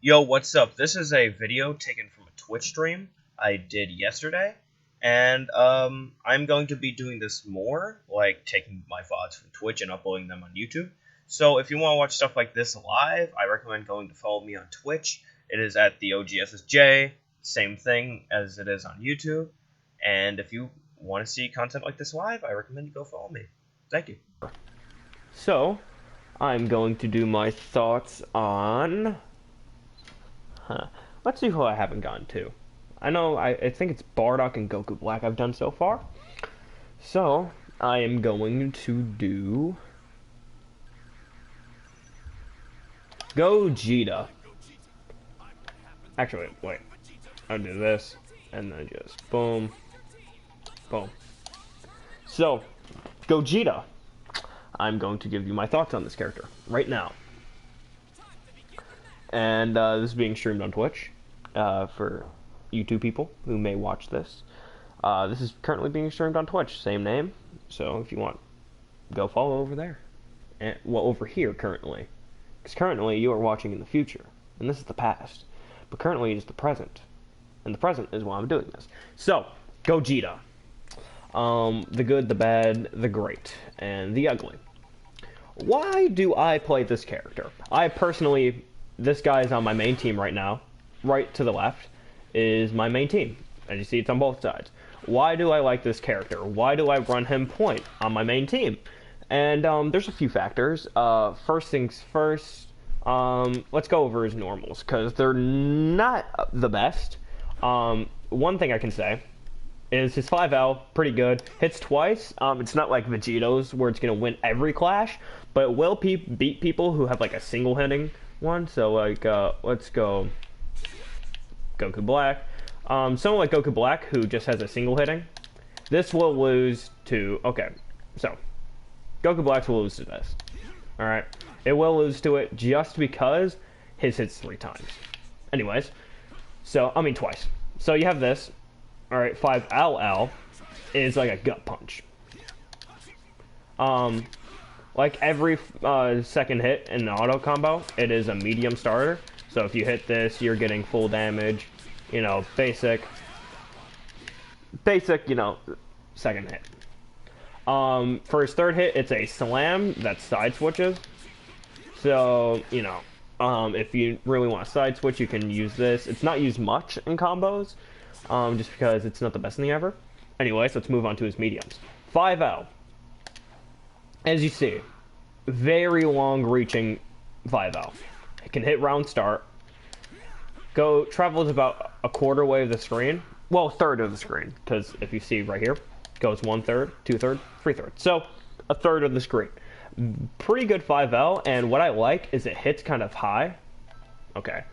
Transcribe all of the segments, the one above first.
Yo, what's up? This is a video taken from a Twitch stream I did yesterday, and I'm going to be doing this more, like taking my VODs from Twitch and uploading them on YouTube. So if you want to watch stuff like this live, I recommend going to follow me on Twitch. It is at the OGSSJ, same thing as it is on YouTube. And if you want to see content like this live, I recommend you go follow me. Thank you. So, I'm going to do my thoughts on... Let's see who I haven't gotten to. I think it's Bardock and Goku Black I've done so far. So, I am going to do... Gogeta. Actually, wait. I'll do this, and then just boom. Boom. So, Gogeta. I'm going to give you my thoughts on this character right now. And this is being streamed on Twitch for YouTube people who may watch this. This is currently being streamed on Twitch, same name. So if you want, go follow over there. And, well, over here currently. Because currently you are watching in the future. And this is the past. But currently it is the present. And the present is why I'm doing this. So, Gogeta. The good, the bad, the great, and the ugly. Why do I play this character? I personally, this guy is on my main team right now. Right to the left is my main team. As you see, it's on both sides. Why do I like this character? Why do I run him point on my main team? And there's a few factors. First things first, let's go over his normals, because they're not the best. One thing I can say is his 5L, pretty good. Hits twice. It's not like Vegeto's where it's going to win every clash, but it will beat people who have like a single hitting one. So like, let's go Goku Black. Someone like Goku Black who just has a single hitting, this will lose to, okay, so Goku Black will lose to this. Alright, it will lose to it just because his hits 3 times. Anyways, so, I mean twice. So you have this. Alright, 5LL is like a gut punch. Like every second hit in the auto combo, it is a medium starter. So if you hit this, you're getting full damage. You know, basic, you know, second hit. For his third hit, it's a slam that side switches. So, you know, if you really want to side switch, you can use this. It's not used much in combos. Just because it's not the best thing ever. Anyways, let's move on to his mediums. 5L. As you see, very long-reaching 5L. It can hit round start. Travels about a quarter way of the screen. Well, third of the screen. Because if you see right here, goes 1/3, 2/3, 3/3. So, a third of the screen. Pretty good 5L, and what I like is it hits kind of high. Okay.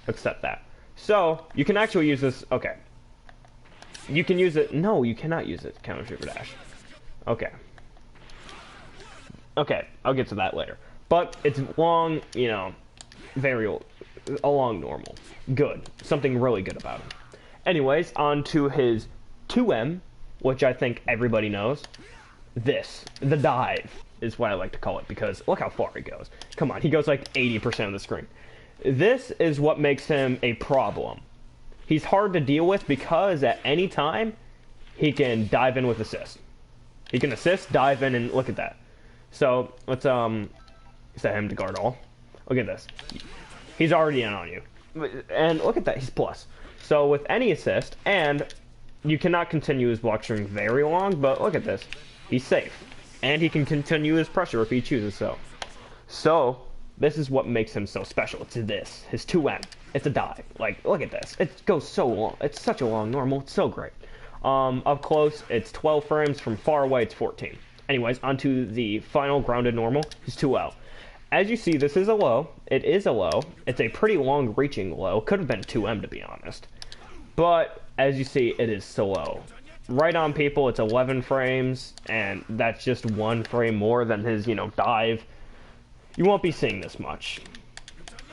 Accept that. So, you can actually use this, okay. You can use it, no, you cannot use it, counter super dash. Okay. Okay, I'll get to that later. But, it's long, you know, a long normal. Good. Something really good about him. Anyways, on to his 2M, which I think everybody knows. This, the dive, is what I like to call it, because look how far he goes. Come on, he goes like 80% of the screen. This is what makes him a problem. He's hard to deal with because at any time, he can dive in with assist. He can assist, dive in, and look at that. So, let's set him to guard all. Look at this. He's already in on you. And look at that, he's plus. So, with any assist, and you cannot continue his block string very long, but look at this. He's safe. And he can continue his pressure if he chooses so. So, this is what makes him so special. It's this, his 2M. It's a dive. Like, look at this. It goes so long. It's such a long normal. It's so great. Up close, it's 12 frames. From far away, it's 14. Anyways, onto the final grounded normal, his 2L. As you see, this is a low. It is a low. It's a pretty long-reaching low. Could have been 2M, to be honest. But, as you see, it is so low. Right on people, it's 11 frames, and that's just 1 frame more than his, you know, dive. You won't be seeing this much.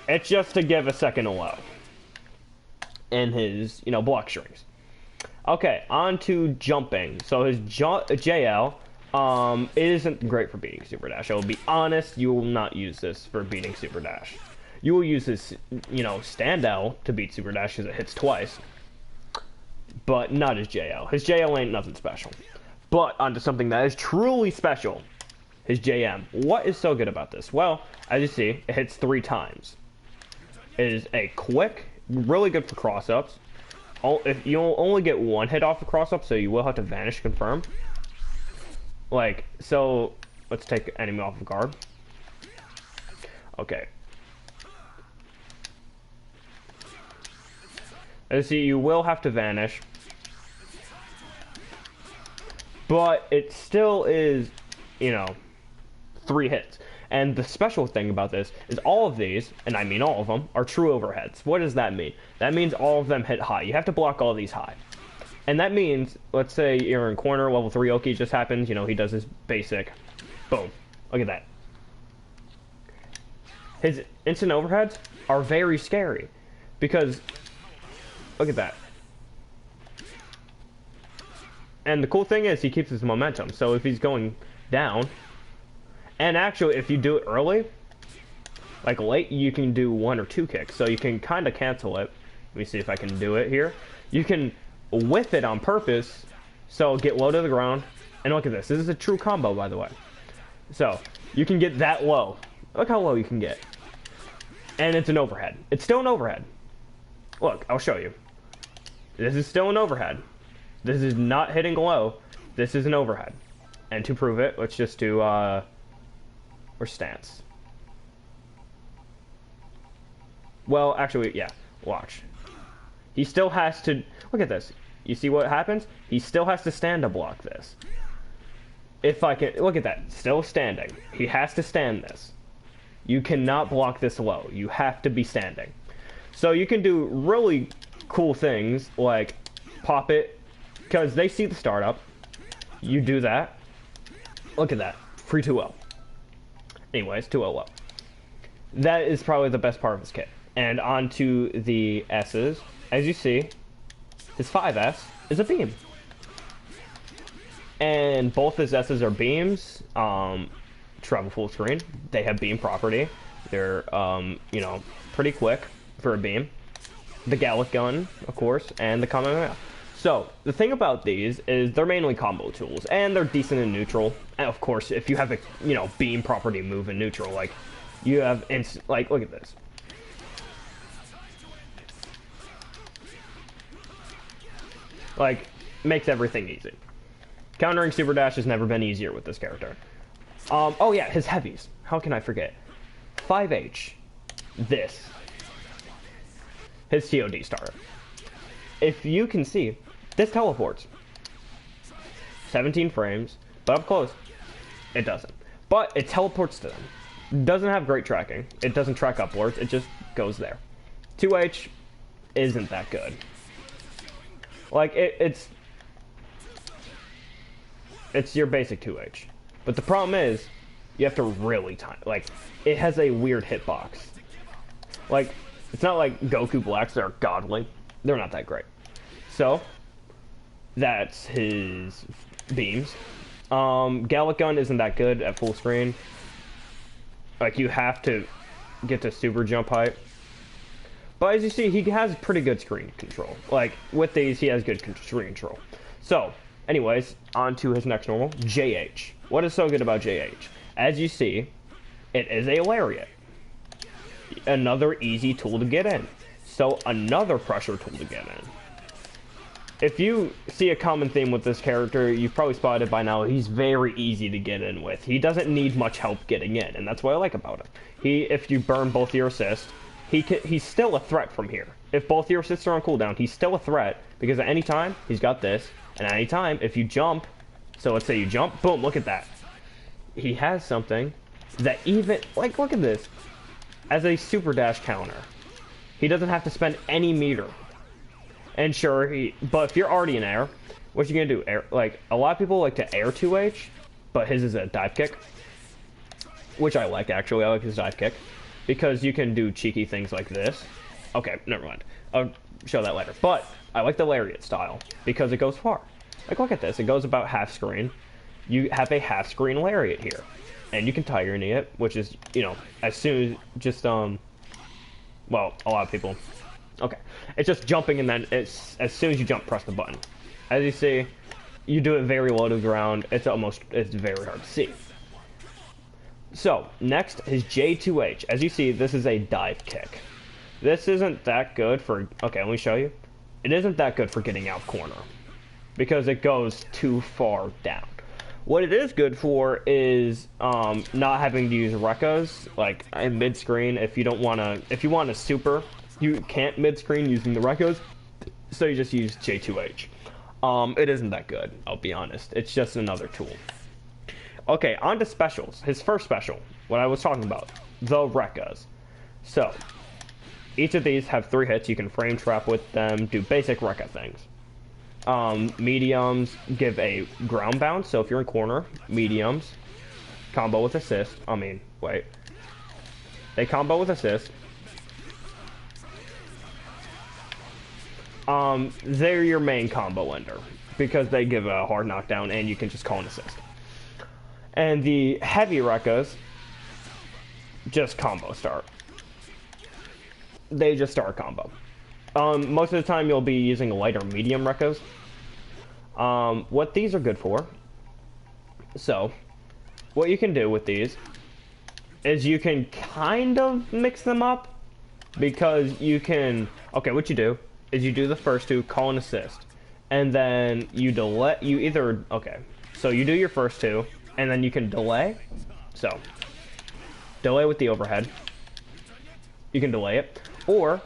It's just to give a second low in his, you know, block strings. Okay, on to jumping. So his JL it isn't great for beating Super Dash. I will be honest, you will not use this for beating Super Dash. You will use his, standout to beat Super Dash because it hits twice, but not his JL. His JL ain't nothing special. But onto something that is truly special, his JM. What is so good about this? Well, as you see, it hits 3 times. It is a quick, really good for cross-ups. If you'll only get 1 hit off the cross-up, so you will have to vanish confirm. So let's take enemy off of guard. Okay. As you see, you will have to vanish. But it still is, 3 hits. And the special thing about this is all of these, and I mean all of them, are true overheads. What does that mean? That means all of them hit high. You have to block all these high. And that means, let's say you're in corner, level 3 Oki just happens, he does his basic. Boom. Look at that. His instant overheads are very scary. Because, look at that. And the cool thing is he keeps his momentum. So if he's going down, and actually if you do it early, like late, you can do 1 or 2 kicks. So you can kind of cancel it. Let me see if I can do it here. You can whiff it on purpose, so get low to the ground. And look at this. This is a true combo, by the way. So you can get that low. Look how low you can get. And it's an overhead. It's still an overhead. Look, I'll show you. This is still an overhead. This is not hitting low. This is an overhead. And to prove it, let's just do, or stance. Well, actually, yeah. Watch. He still has to... Look at this. You see what happens? He still has to stand to block this. If I can... Look at that. Still standing. He has to stand this. You cannot block this low. You have to be standing. So you can do really cool things like pop it, because they see the startup. You do that. Look at that. Free 2-0. Anyways, 2-0 low. That is probably the best part of his kit. And onto the S's. As you see, his 5S is a beam. And both his S's are beams. Travel full screen. They have beam property. They're, pretty quick for a beam. The Gallic gun, of course, and the Kamehameha. So, the thing about these is they're mainly combo tools, and they're decent in neutral. And of course, if you have a, beam property move in neutral, like, you have, look at this. Like, makes everything easy. Countering Super Dash has never been easier with this character. Oh yeah, his heavies. How can I forget? 5H. This. His COD starter. If you can see, this teleports. 17 frames, but up close, it doesn't. But it teleports to them. Doesn't have great tracking. It doesn't track upwards, it just goes there. 2H isn't that good. Like, it's your basic 2H. But the problem is, you have to really time. Like, it has a weird hitbox. Like, it's not like Goku Blacks that are godly. They're not that great. So, that's his beams. Gallic Gun isn't that good at full screen. Like, you have to get to super jump height. But as you see, he has pretty good screen control. Like, with these, he has good screen control. So, anyways, on to his next normal, JH. What is so good about JH? As you see, it is a lariat. Another easy tool to get in. So, another pressure tool to get in. If you see a common theme with this character, you've probably spotted by now, he's very easy to get in with. He doesn't need much help getting in, and that's what I like about him. If you burn both your assists, he's still a threat from here. If both your assists are on cooldown, he's still a threat, because at any time, he's got this, and at any time, if you jump, so let's say you jump, boom, look at that. He has something that even, like, look at this. As a super dash counter, he doesn't have to spend any meter. And sure, but if you're already in air, what you gonna do? Air, like, a lot of people like to air 2H, but his is a dive kick. Which I like, actually. I like his dive kick. Because you can do cheeky things like this. Okay, never mind. I'll show that later. But I like the lariat style, because it goes far. Like, look at this. It goes about half screen. You have a half screen lariat here. And you can Tiger Knee it, which is, as soon as, just, Well, a lot of people. Okay. It's just jumping and then it's as soon as you jump, press the button. As you see, you do it very low to the ground. It's very hard to see. So, next is J2H. As you see, this is a dive kick. This isn't that good for... Okay, let me show you. It isn't that good for getting out corner, because it goes too far down. What it is good for is not having to use Rekkas, like in mid-screen. If you want a super, you can't mid-screen using the Rekkas, so you just use J2H. It isn't that good, I'll be honest. It's just another tool. Okay, on to specials. His first special, what I was talking about, the Rekkas. So, each of these have 3 hits. You can frame trap with them, do basic Rekka things. Mediums give a ground bounce, so if you're in corner, mediums combo with assist. They combo with assist. They're your main combo ender, because they give a hard knockdown and you can just call an assist. And the heavy Rekkas just combo start. They just start combo. Most of the time you'll be using light or medium Rekkas. What these are good for, so what you can do with these is you can kind of mix them up, because you can, okay, what you do is you do the first 2, call an assist, and then you delay, so you do your first 2, and then you can delay, so delay with the overhead, you can delay it, or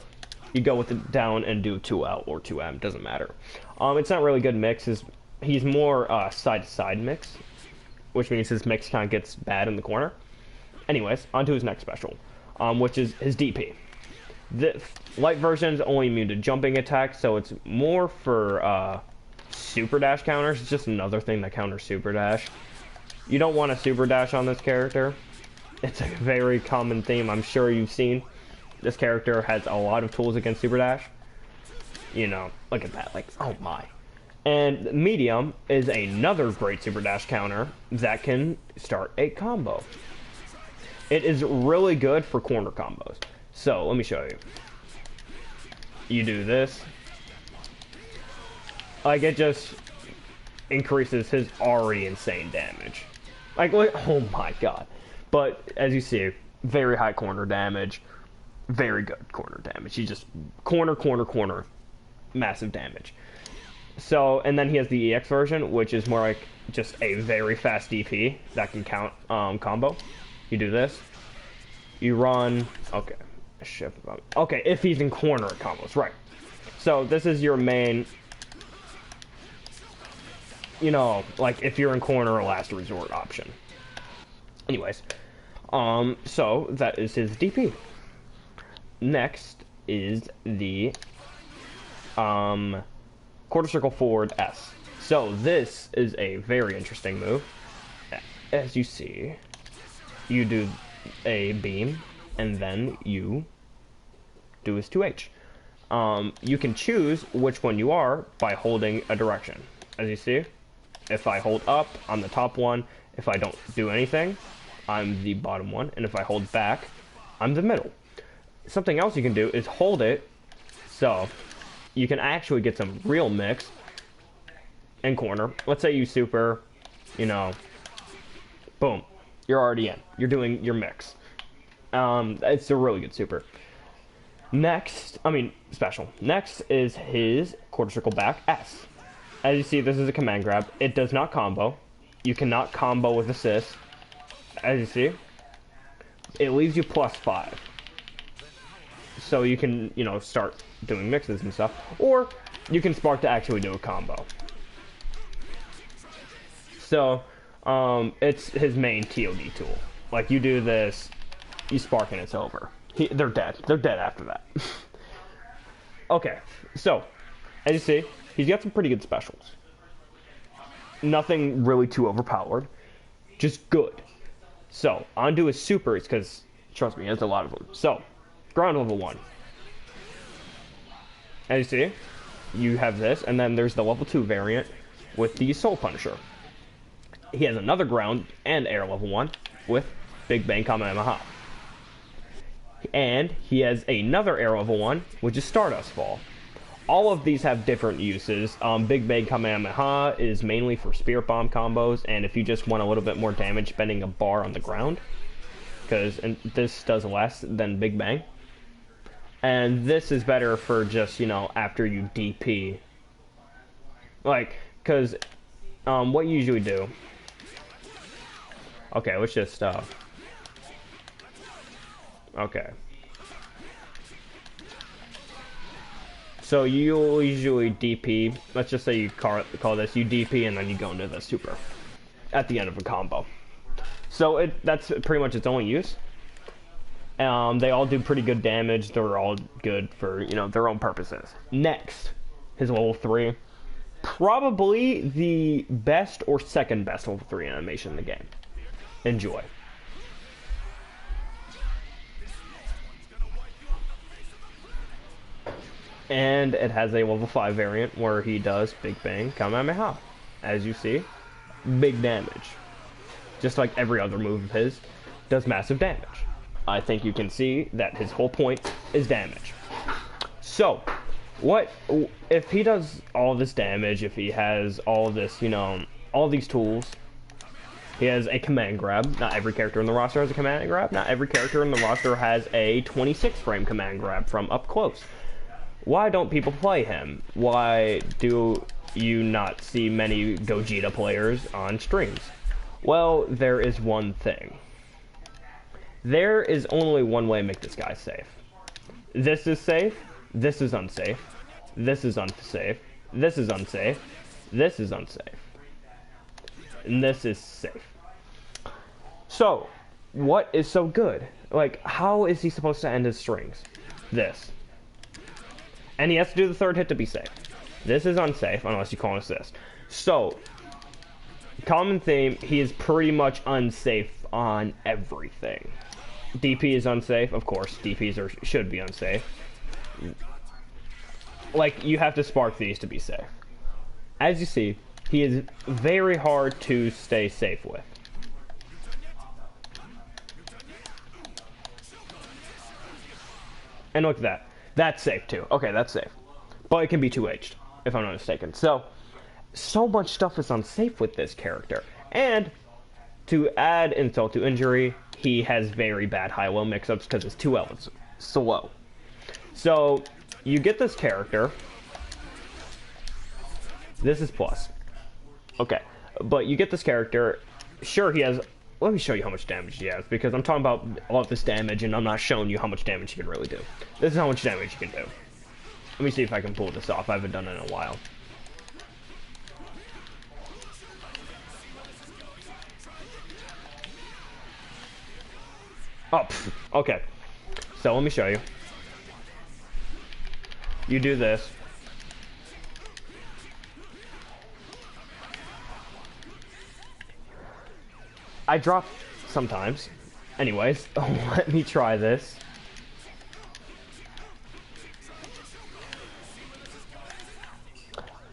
you go with the down and do 2L or 2M, doesn't matter. It's not really good mix. He's more side-to-side mix, which means his mix kind of gets bad in the corner. Anyways, on to his next special, which is his DP. The light version is only immune to jumping attacks, so it's more for super dash counters. It's just another thing that counters super dash. You don't want a super dash on this character. It's a very common theme I'm sure you've seen. This character has a lot of tools against super dash. You know, look at that, like, oh my. And medium is another great super dash counter that can start a combo. It is really good for corner combos. So, let me show you. You do this. Like, it just increases his already insane damage. Like, oh my god. But, as you see, very high corner damage. Very good corner damage. He just corner, massive damage. So, and then he has the EX version, which is more like just a very fast DP that can count combo. You do this. You run. Okay. Okay, if he's in corner combos, right. So this is your main, you know, like if you're in corner or last resort option. Anyways, so that is his DP. Next is the quarter circle forward S. So this is a very interesting move. As you see, you do a beam and then you do his 2H. You can choose which one you are by holding a direction. As you see, if I hold up, I'm the top one. If I don't do anything, I'm the bottom one. And if I hold back, I'm the middle. Something else you can do is hold it, so you can actually get some real mix in corner. Let's say you super, you know, boom, you're already in. You're doing your mix. It's a really good super. Special. Next is his quarter circle back S. As you see, this is a command grab. It does not combo. You cannot combo with assist. As you see, it leaves you +5. So you can, you know, start doing mixes and stuff. Or you can spark to actually do a combo. So, it's his main TOD tool. Like, you do this, you spark and it's over. They're dead. They're dead after that. Okay, so, as you see, he's got some pretty good specials. Nothing really too overpowered. Just good. So, onto his supers, because, trust me, there's a lot of them. So, ground level 1. As you see, you have this, and then there's the level 2 variant with the Soul Punisher. He has another ground and air level 1 with Big Bang Kamehameha. And he has another air level 1, which is Stardust Fall. All of these have different uses. Big Bang Kamehameha is mainly for Spirit Bomb combos, and if you just want a little bit more damage spending a bar on the ground, because this does less than Big Bang. And this is better for just, you know, after you DP. Like, because what you usually do... Okay, let's just... Okay. So you'll usually DP. Let's just say you call this, you DP, and then you go into the super at the end of a combo. So that's pretty much its only use. They all do pretty good damage. They're all good for, you know, their own purposes. Next, his level 3. Probably the best or second best level 3 animation in the game. Enjoy. And it has a level 5 variant where he does Big Bang Kamehameha. As you see, big damage. Just like every other move of his, does massive damage. I think you can see that his whole point is damage. So, what if he does all this damage, if he has all this, you know, all these tools, he has a command grab. Not every character in the roster has a command grab. Not every character in the roster has a 26 frame command grab from up close. Why don't people play him? Why do you not see many Gogeta players on streams? Well, there is one thing. There is only one way to make this guy safe. This is safe. This is unsafe. This is unsafe. This is unsafe. This is unsafe. And this is safe. So, what is so good? Like, how is he supposed to end his strings? This. And he has to do the third hit to be safe. This is unsafe, unless you call an assist. So, common theme, he is pretty much unsafe on everything. DP is unsafe, of course. DPs should be unsafe. Like, you have to spark these to be safe. As you see, he is very hard to stay safe with. And look at that. That's safe too. Okay, that's safe. But it can be 2H'd, if I'm not mistaken. So much stuff is unsafe with this character. And to add insult to injury, he has very bad high-low mix-ups because his 2L is slow. So you get this character. This is plus. Okay, but you get this character. Sure, he has... Let me show you how much damage he has, because I'm talking about all of this damage, and I'm not showing you how much damage he can really do. This is how much damage he can do. Let me see if I can pull this off. I haven't done it in a while. Oh, okay. So let me show you. You do this. I drop sometimes. Anyways, let me try this.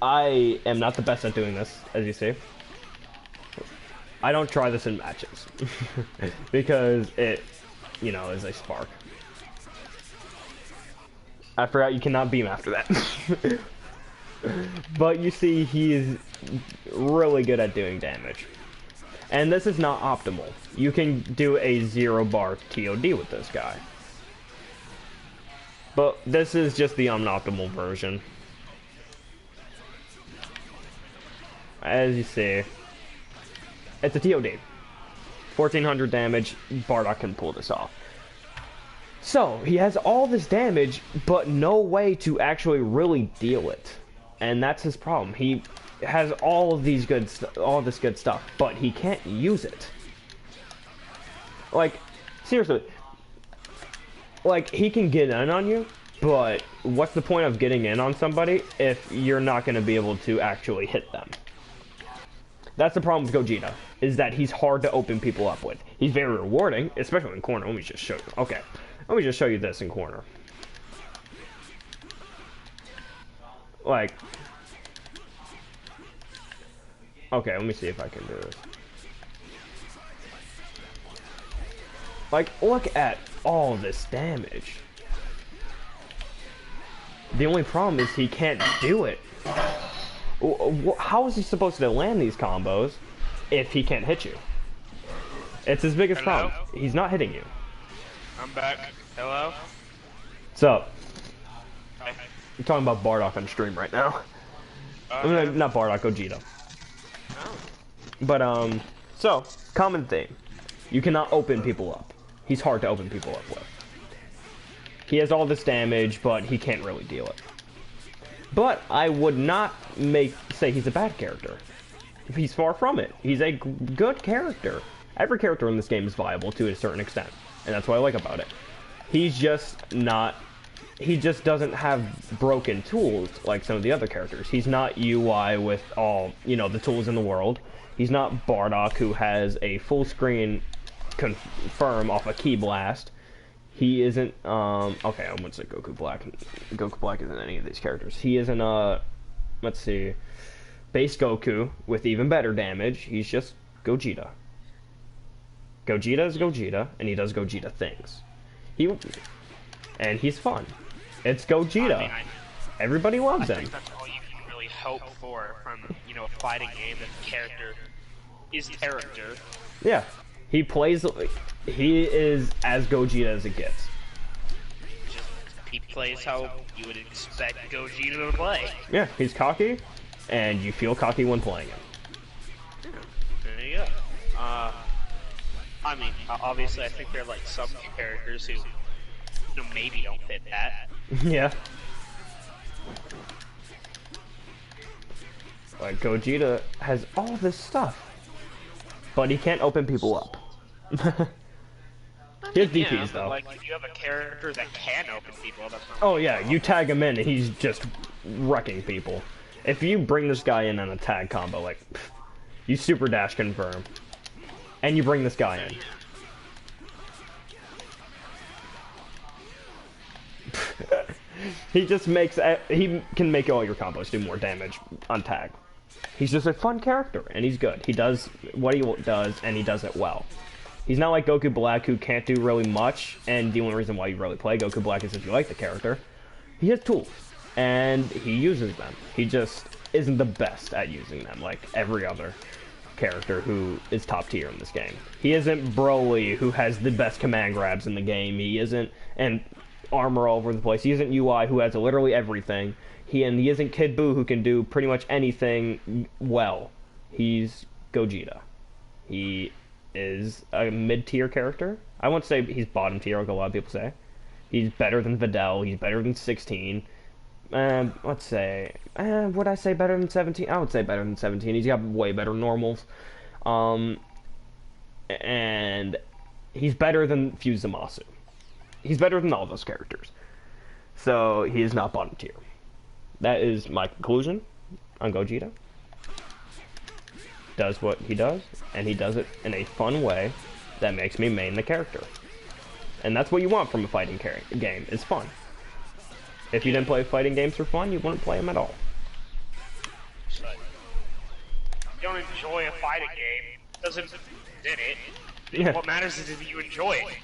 I am not the best at doing this, as you see. I don't try this in matches. Because it, you know, is a spark. I forgot you cannot beam after that. But you see, he is really good at doing damage. And this is not optimal. You can do a 0-bar TOD with this guy. But this is just the unoptimal version. As you see, it's a TOD. 1400 damage, Bardock can pull this off. So, he has all this damage, but no way to actually really deal it. And that's his problem. He has all of these all this good stuff, but he can't use it. Like, seriously. Like, he can get in on you, but what's the point of getting in on somebody if you're not going to be able to actually hit them? That's the problem with Gogeta, is that he's hard to open people up with. He's very rewarding, especially in corner. Let me just show you. Okay, let me just show you this in corner. Like, okay, let me see if I can do this. Like, look at all this damage. The only problem is he can't do it. How is he supposed to land these combos if he can't hit you? It's his biggest problem. He's not hitting you. I'm back. Hello? What's up? Hi. I'm talking about Bardock on stream right now. Not Bardock, Gogeta. Oh. But, so, common theme. You cannot open people up. He's hard to open people up with. He has all this damage, but he can't really deal it. But I would not say he's a bad character. He's far from it. He's a good character. Every character in this game is viable to a certain extent, and that's what I like about it. He's just not... He just doesn't have broken tools like some of the other characters. He's not UI with all, the tools in the world. He's not Bardock, who has a full screen confirm off a key blast. He isn't, okay, I wouldn't say Goku Black. Goku Black isn't any of these characters. He isn't, let's see, base Goku with even better damage. He's just Gogeta. Gogeta is Gogeta, and he does Gogeta things. And he's fun. It's Gogeta. I mean, Everybody loves I him. think that's all you can really hope for from, a fighting game, that the character is character. Yeah. He is as Gogeta as it gets. He plays how you would expect Gogeta to play. Yeah, he's cocky, and you feel cocky when playing him. There you go. I mean, obviously I think there are like some characters who, maybe don't fit that. Yeah. Like, Gogeta has all this stuff, but he can't open people up. He has DPs, though. Like, if you have a character that can open people, that's not Oh yeah, you tag him in and he's just wrecking people. If you bring this guy in on a tag combo, like, you super dash confirm, and you bring this guy in. He just makes, he can make all your combos do more damage on tag. He's just a fun character, and he's good. He does what he does, and he does it well. He's not like Goku Black, who can't do really much, and the only reason why you really play Goku Black is if you like the character. He has tools, and he uses them. He just isn't the best at using them, like every other character who is top tier in this game. He isn't Broly, who has the best command grabs in the game. He isn't, and armor all over the place. He isn't UI, who has literally everything. He isn't Kid Buu, who can do pretty much anything well. He's Gogeta. He is a mid-tier character. I won't say he's bottom tier, like a lot of people say. He's better than Videl. He's better than 16. Let's say, would I say better than 17? I would say better than 17. He's got way better normals. And he's better than Fusamasu. He's better than all those characters. So he is not bottom tier. That is my conclusion on Gogeta. Does what he does, and he does it in a fun way that makes me main the character. And that's what you want from a fighting game, is fun. If you didn't play fighting games for fun, you wouldn't play them at all. But if you don't enjoy a fighting game, doesn't did it. Yeah. What matters is if you enjoy it.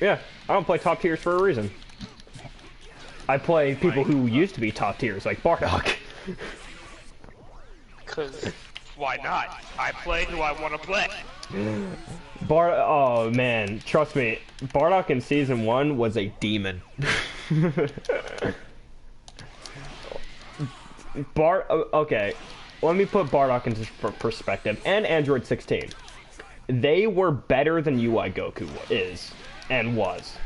Yeah, I don't play top tiers for a reason. I play people who used to be top tiers, like Bardock. Because why not? I play who I want to play. Oh man, trust me, Bardock in Season 1 was a demon. Okay, let me put Bardock into perspective, and Android 16. They were better than UI Goku is, and was.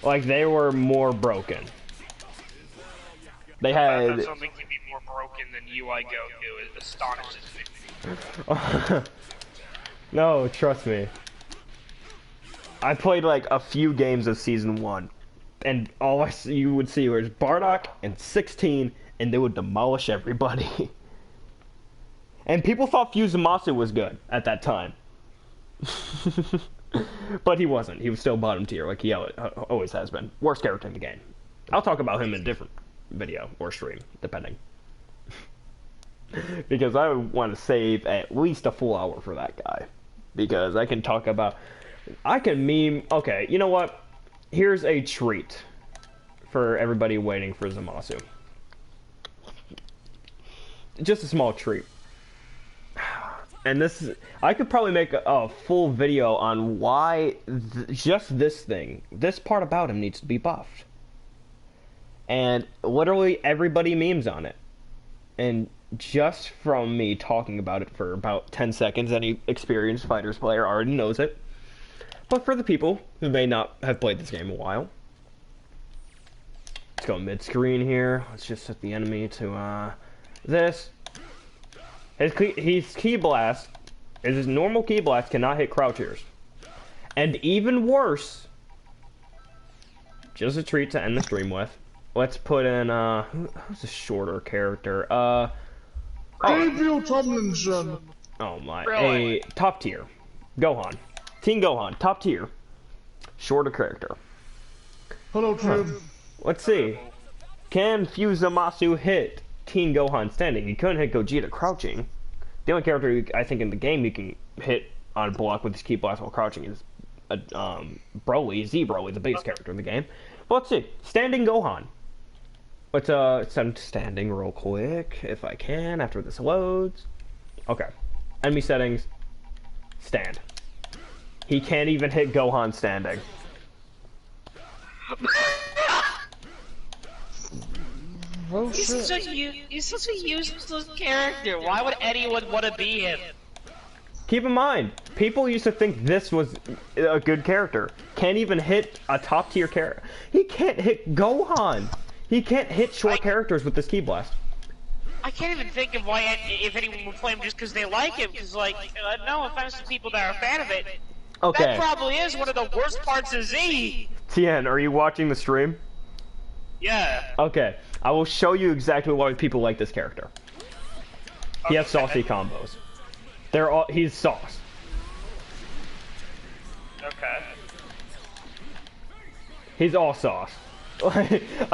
Like, they were more broken. They had... Something can be more broken than UI Goku. It astonishes me. No, trust me. I played like a few games of Season 1, and all you would see was Bardock and 16, and they would demolish everybody. And people thought Fusamasu was good at that time. But he wasn't. He was still bottom tier, like he always has been. Worst character in the game. I'll talk about him in a different video or stream, depending. Because I want to save at least a full hour for that guy. Because I can talk about I can meme. Okay, you know what? Here's a treat for everybody waiting for Zamasu. Just a small treat. And this is, I could probably make a full video on why just this thing, this part about him needs to be buffed. And literally everybody memes on it. And just from me talking about it for about 10 seconds, any experienced Fighters player already knows it. But for the people who may not have played this game in a while, let's go mid-screen here. Let's just set the enemy to this. His Ki Blast, his normal Ki Blast cannot hit crouchers. And even worse, just a treat to end the stream with. Let's put in, who's a shorter character? Gabriel Tomlinson. Oh my, Really? a top tier. Gohan. Teen Gohan, top tier. Shorter character. Hello, Trim. Let's see. Can Fusamasu hit Teen Gohan standing? He couldn't hit Gogeta crouching. The only character I think in the game you can hit on block with his Ki Blast while crouching is Broly, Z Broly, the biggest character in the game. But let's see. Standing Gohan. Let's send standing real quick, if I can, after this loads. Okay. Enemy settings. Stand. He can't even hit Gohan standing. Oh, He's such a useless character. Why would anyone want to be him? Keep in mind, people used to think this was a good character. Can't even hit a top tier character. He can't hit Gohan. He can't hit short characters with this Ki Blast. I can't even think of why if anyone would play him just because they like him. Because like, no offense to people that are a fan of it, Okay. that probably is one of the worst parts of Z. Tien, are you watching the stream? Yeah. Okay. I will show you exactly why people like this character. He has Okay. saucy combos. He's sauce. Okay. He's all sauce.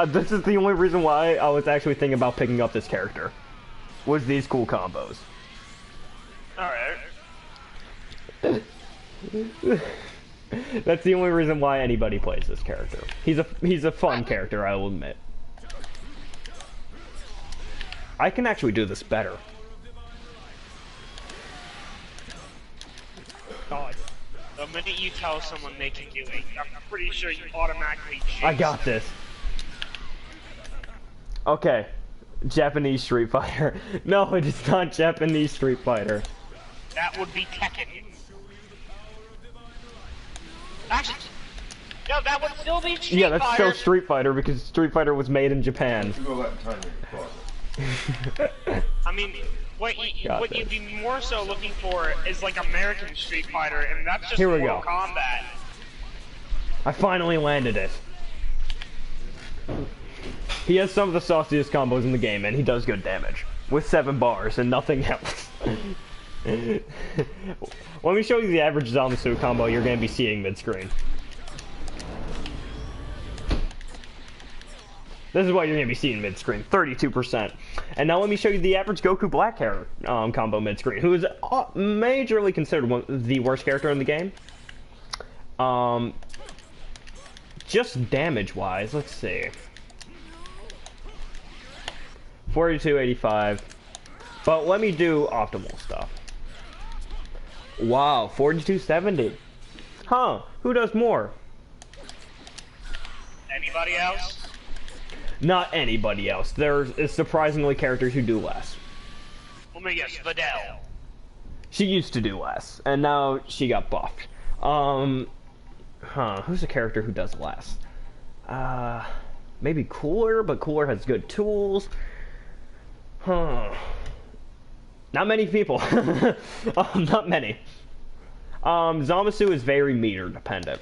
This is the only reason why I was actually thinking about picking up this character. Was these cool combos. Alright. That's the only reason why anybody plays this character. He's a fun character, I will admit. I can actually do this better. God. The minute you tell someone they can do it, I'm pretty sure you automatically change. I got this. Okay. Japanese Street Fighter. No, it is not Japanese Street Fighter. That would be Tekken. Actually, no, that would still be Street Yeah, that's Fighter. still Street Fighter because Street Fighter was made in Japan. I mean, what you'd be more so looking for is like American Street Fighter, and that's just Here we Mortal go. Kombat. I finally landed it. He has some of the sauciest combos in the game, and he does good damage. With 7 bars and nothing else. Let me show you the average Zamasu combo you're going to be seeing mid-screen. This is what you're going to be seeing mid-screen, 32%. And now let me show you the average Goku Black Hair combo mid-screen, who is majorly considered the worst character in the game. Just damage-wise, let's see. 4285. But let me do optimal stuff. Wow, 4270. Huh, who does more? Anybody else? Not anybody else. There's surprisingly characters who do less. Let me guess, Videl. She used to do less, and now she got buffed. Who's a character who does less? Maybe Cooler, but Cooler has good tools. Not many people. Not many. Zamasu is very meter dependent.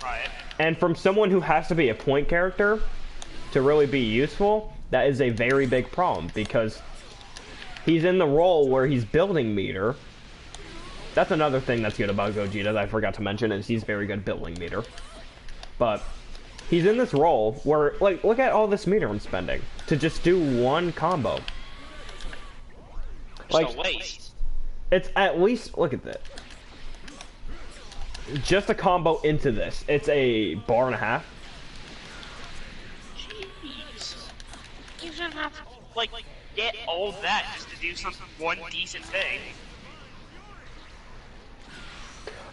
Right. And from someone who has to be a point character to really be useful, that is a very big problem because he's in the role where he's building meter. That's another thing that's good about Gogeta that I forgot to mention is he's very good building meter. But he's in this role where, like, look at all this meter I'm spending to just do one combo. It's Like, a waste. it's at least, look at that. just a combo into this. It's a bar and a half. Jeez. You shouldn't have to, like, get all that just to do one decent thing.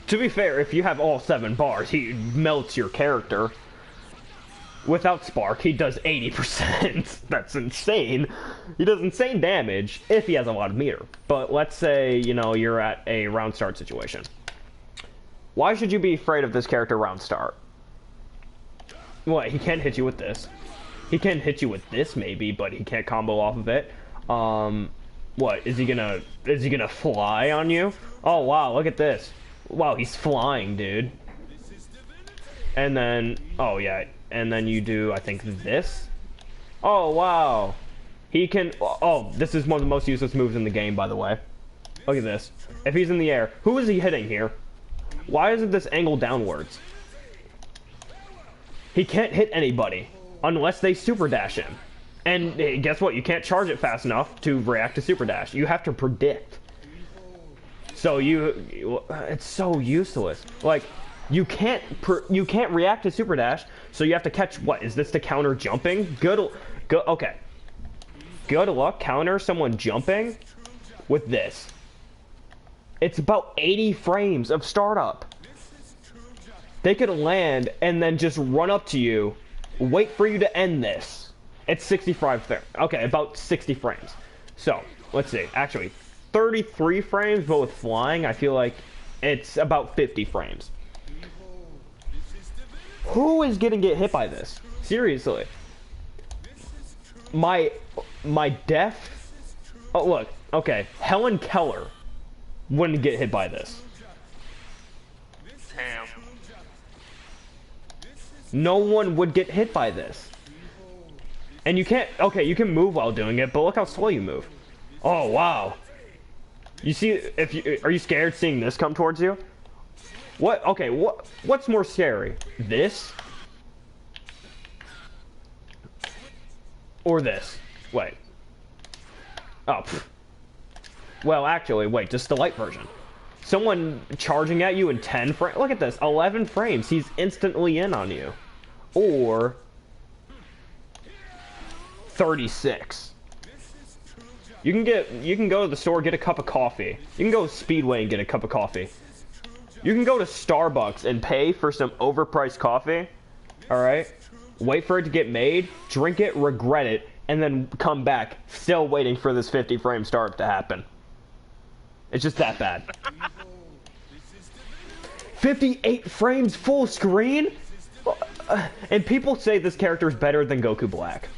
To be fair, if you have all 7 bars, he melts your character. Without Spark, he does 80%. That's insane. He does insane damage if he has a lot of meter. But let's say, you know, you're at a round start situation. Why should you be afraid of this character round start? What, he can't hit you with this. He can hit you with this maybe, but he can't combo off of it. What, is he gonna fly on you? Oh wow, look at this. Wow, he's flying, dude. And then, oh yeah, and then you do, I think, this. Oh, wow. He can, oh, this is one of the most useless moves in the game, by the way. Look at this. If he's in the air, who is he hitting here? Why isn't this angled downwards? He can't hit anybody unless they super dash him. And hey, guess what? You can't charge it fast enough to react to super dash. You have to predict. So it's so useless. Like, you can't react to super dash, so you have to catch, what, is this to counter jumping? Okay. Good luck counter someone jumping with this. It's about 80 frames of startup. They could land and then just run up to you, wait for you to end this. It's 65 frames. Okay, about 60 frames. So, let's see. Actually, 33 frames, but with flying, I feel like it's about 50 frames. Who is gonna get hit by this? Seriously. My deaf... Oh, look. Okay. Helen Keller wouldn't get hit by this. Damn. No one would get hit by this. And you can't... Okay, you can move while doing it, but look how slow you move. Oh, wow. You see... Are you scared seeing this come towards you? What? Okay, what's more scary? This? Or this? Wait. Oh, pfft. Well, actually, wait, just the light version. Someone charging at you in 10 frames. Look at this, 11 frames. He's instantly in on you. Or 36. You can go to the store, get a cup of coffee. You can go to Speedway and get a cup of coffee. You can go to Starbucks and pay for some overpriced coffee. Alright? Wait for it to get made, drink it, regret it, and then come back, still waiting for this 50 frame startup to happen. It's just that bad. 58 frames full screen? And people say this character is better than Goku Black.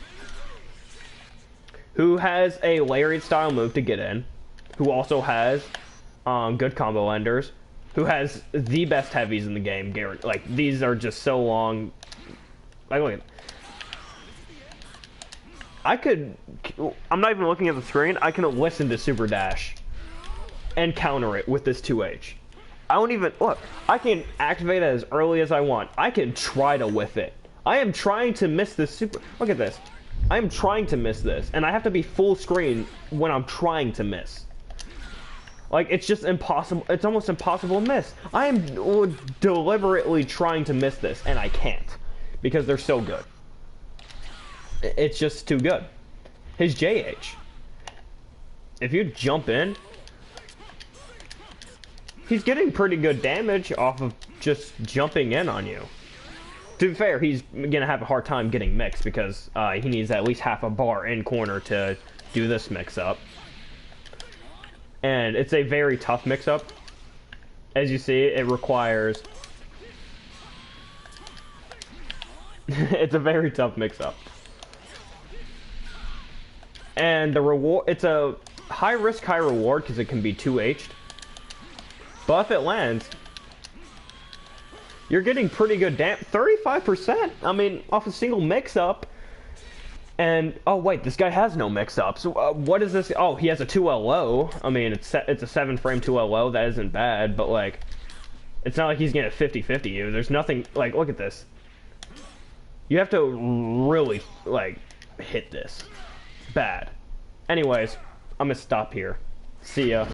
Who has a Lariat style move to get in. Who also has good combo enders. Who has the best heavies in the game. Like, these are just so long. Like, look at... I'm not even looking at the screen. I can listen to Super Dash and counter it with this 2H. I don't even... Look, I can activate it as early as I want. I can try to whiff it. I am trying to miss this super... Look at this. I am trying to miss this. And I have to be full screen when I'm trying to miss. Like, it's just impossible. It's almost impossible to miss. I am deliberately trying to miss this, and I can't. Because they're so good. It's just too good. His JH. If you jump in, he's getting pretty good damage off of just jumping in on you. To be fair, he's gonna have a hard time getting mixed because he needs at least half a bar in corner to do this mix-up. And it's a very tough mix-up. As you see, it requires... it's a very tough mix-up. And the reward... It's a high risk, high reward because it can be 2H'd. But if it lands... You're getting pretty good 35%! I mean, off a single mix-up. And, oh wait, this guy has no mix-ups. What is this? Oh, he has a 2LO. I mean, it's a 7-frame 2LO. That isn't bad, but like... It's not like he's getting a 50-50 you. There's nothing... Like, look at this. You have to really, like, hit this. Bad. Anyways, I'm gonna stop here. See ya.